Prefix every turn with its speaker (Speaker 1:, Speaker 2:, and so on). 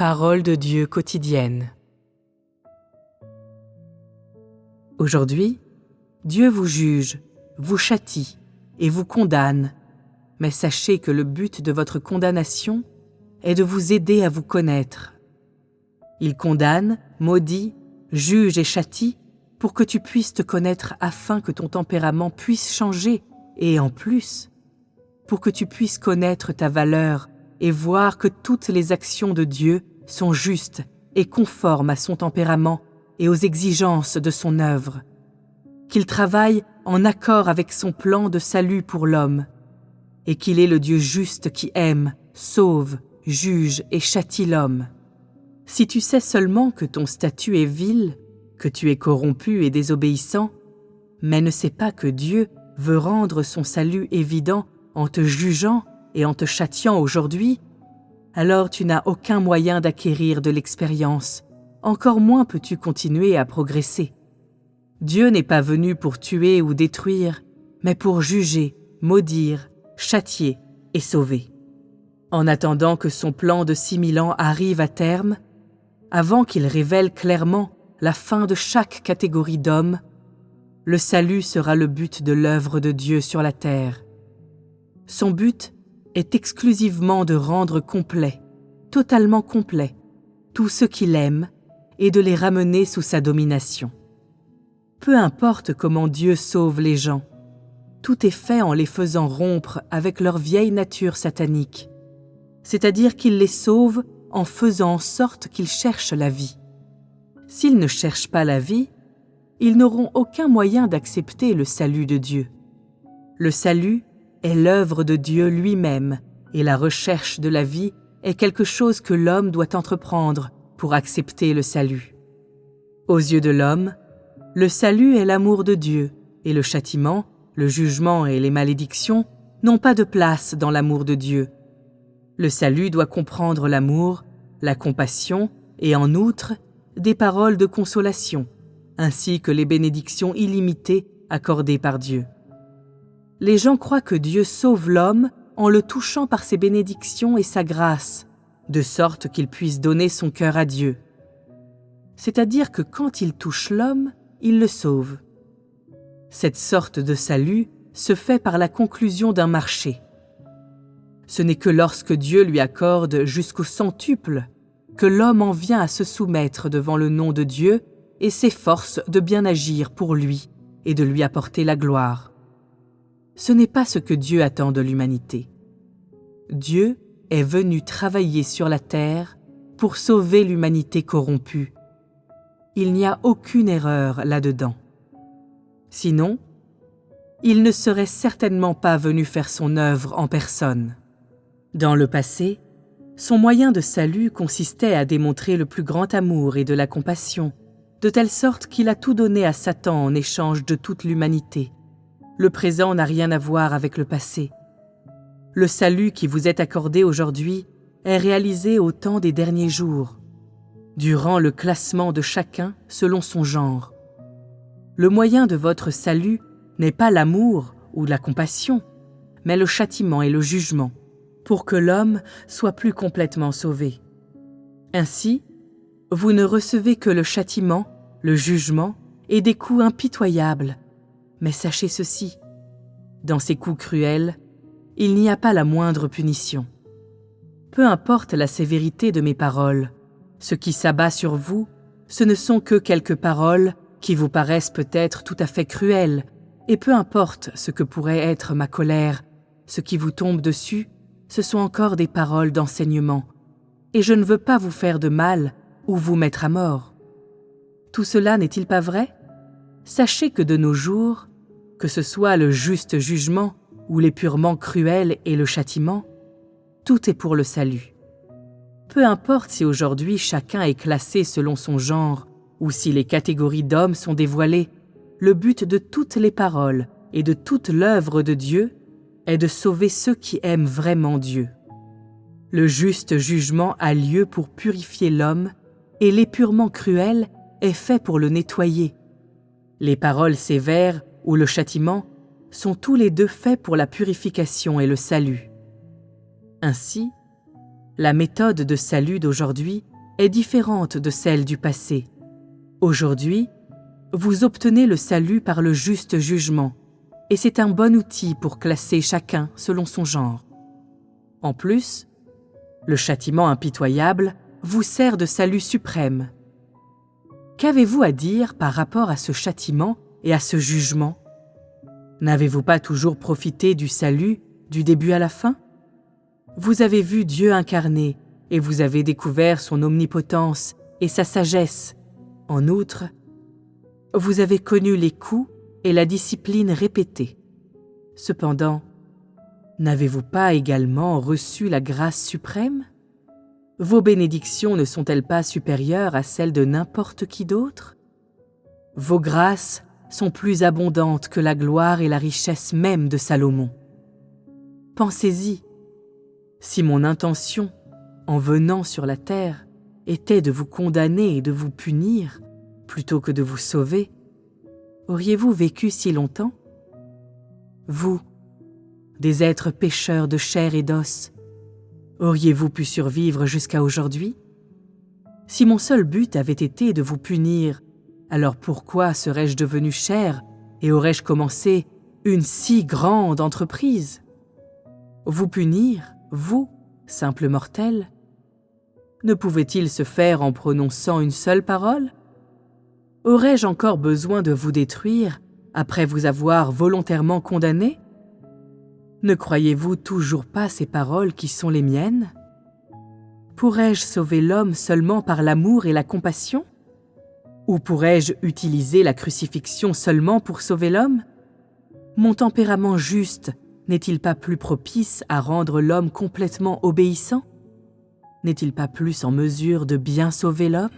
Speaker 1: Parole de Dieu quotidienne. Aujourd'hui, Dieu vous juge, vous châtie et vous condamne, mais sachez que le but de votre condamnation est de vous aider à vous connaître. Il condamne, maudit, juge et châtie pour que tu puisses te connaître afin que ton tempérament puisse changer et en plus, pour que tu puisses connaître ta valeur et voir que toutes les actions de Dieu sont justes et conformes à son tempérament et aux exigences de son œuvre, qu'il travaille en accord avec son plan de salut pour l'homme, et qu'il est le Dieu juste qui aime, sauve, juge et châtie l'homme. Si tu sais seulement que ton statut est vil, que tu es corrompu et désobéissant, mais ne sais pas que Dieu veut rendre son salut évident en te jugeant et en te châtiant aujourd'hui, alors tu n'as aucun moyen d'acquérir de l'expérience, encore moins peux-tu continuer à progresser. Dieu n'est pas venu pour tuer ou détruire, mais pour juger, maudire, châtier et sauver. En attendant que son plan de 6000 ans arrive à terme, avant qu'il révèle clairement la fin de chaque catégorie d'hommes, le salut sera le but de l'œuvre de Dieu sur la terre. Son but est exclusivement de rendre complet, totalement complet, tous ceux qu'il aime et de les ramener sous sa domination. Peu importe comment Dieu sauve les gens, tout est fait en les faisant rompre avec leur vieille nature satanique, c'est-à-dire qu'il les sauve en faisant en sorte qu'ils cherchent la vie. S'ils ne cherchent pas la vie, ils n'auront aucun moyen d'accepter le salut de Dieu. Le salut est l'œuvre de Dieu lui-même et la recherche de la vie est quelque chose que l'homme doit entreprendre pour accepter le salut. Aux yeux de l'homme, le salut est l'amour de Dieu et le châtiment, le jugement et les malédictions n'ont pas de place dans l'amour de Dieu. Le salut doit comprendre l'amour, la compassion et en outre des paroles de consolation, ainsi que les bénédictions illimitées accordées par Dieu. Les gens croient que Dieu sauve l'homme en le touchant par ses bénédictions et sa grâce, de sorte qu'il puisse donner son cœur à Dieu. C'est-à-dire que quand il touche l'homme, il le sauve. Cette sorte de salut se fait par la conclusion d'un marché. Ce n'est que lorsque Dieu lui accorde jusqu'au centuple que l'homme en vient à se soumettre devant le nom de Dieu et s'efforce de bien agir pour lui et de lui apporter la gloire. Ce n'est pas ce que Dieu attend de l'humanité. Dieu est venu travailler sur la terre pour sauver l'humanité corrompue. Il n'y a aucune erreur là-dedans. Sinon, il ne serait certainement pas venu faire son œuvre en personne. Dans le passé, son moyen de salut consistait à démontrer le plus grand amour et de la compassion, de telle sorte qu'il a tout donné à Satan en échange de toute l'humanité. Le présent n'a rien à voir avec le passé. Le salut qui vous est accordé aujourd'hui est réalisé au temps des derniers jours, durant le classement de chacun selon son genre. Le moyen de votre salut n'est pas l'amour ou la compassion, mais le châtiment et le jugement, pour que l'homme soit plus complètement sauvé. Ainsi, vous ne recevez que le châtiment, le jugement et des coups impitoyables. Mais sachez ceci, dans ces coups cruels, il n'y a pas la moindre punition. Peu importe la sévérité de mes paroles, ce qui s'abat sur vous, ce ne sont que quelques paroles qui vous paraissent peut-être tout à fait cruelles, et peu importe ce que pourrait être ma colère, ce qui vous tombe dessus, ce sont encore des paroles d'enseignement, et je ne veux pas vous faire de mal ou vous mettre à mort. Tout cela n'est-il pas vrai? Sachez que de nos jours, que ce soit le juste jugement ou les purement cruels et le châtiment, tout est pour le salut. Peu importe si aujourd'hui chacun est classé selon son genre ou si les catégories d'hommes sont dévoilées, le but de toutes les paroles et de toute l'œuvre de Dieu est de sauver ceux qui aiment vraiment Dieu. Le juste jugement a lieu pour purifier l'homme et l'épurement cruel est fait pour le nettoyer. Les paroles sévères ou le châtiment sont tous les deux faits pour la purification et le salut. Ainsi, la méthode de salut d'aujourd'hui est différente de celle du passé. Aujourd'hui, vous obtenez le salut par le juste jugement, et c'est un bon outil pour classer chacun selon son genre. En plus, le châtiment impitoyable vous sert de salut suprême. Qu'avez-vous à dire par rapport à ce châtiment et à ce jugement? N'avez-vous pas toujours profité du salut du début à la fin? Vous avez vu Dieu incarné et vous avez découvert son omnipotence et sa sagesse. En outre, vous avez connu les coups et la discipline répétée. Cependant, n'avez-vous pas également reçu la grâce suprême? Vos bénédictions ne sont-elles pas supérieures à celles de n'importe qui d'autre? Vos grâces sont plus abondantes que la gloire et la richesse même de Salomon. Pensez-y, si mon intention, en venant sur la terre, était de vous condamner et de vous punir, plutôt que de vous sauver, auriez-vous vécu si longtemps? Vous, des êtres pécheurs de chair et d'os, auriez-vous pu survivre jusqu'à aujourd'hui? Si mon seul but avait été de vous punir, alors pourquoi serais-je devenu chair et aurais-je commencé une si grande entreprise? Vous punir, vous, simple mortel? Ne pouvait-il se faire en prononçant une seule parole? Aurais-je encore besoin de vous détruire après vous avoir volontairement condamné? Ne croyez-vous toujours pas ces paroles qui sont les miennes? Pourrais-je sauver l'homme seulement par l'amour et la compassion? Ou pourrais-je utiliser la crucifixion seulement pour sauver l'homme? Mon tempérament juste n'est-il pas plus propice à rendre l'homme complètement obéissant? N'est-il pas plus en mesure de bien sauver l'homme?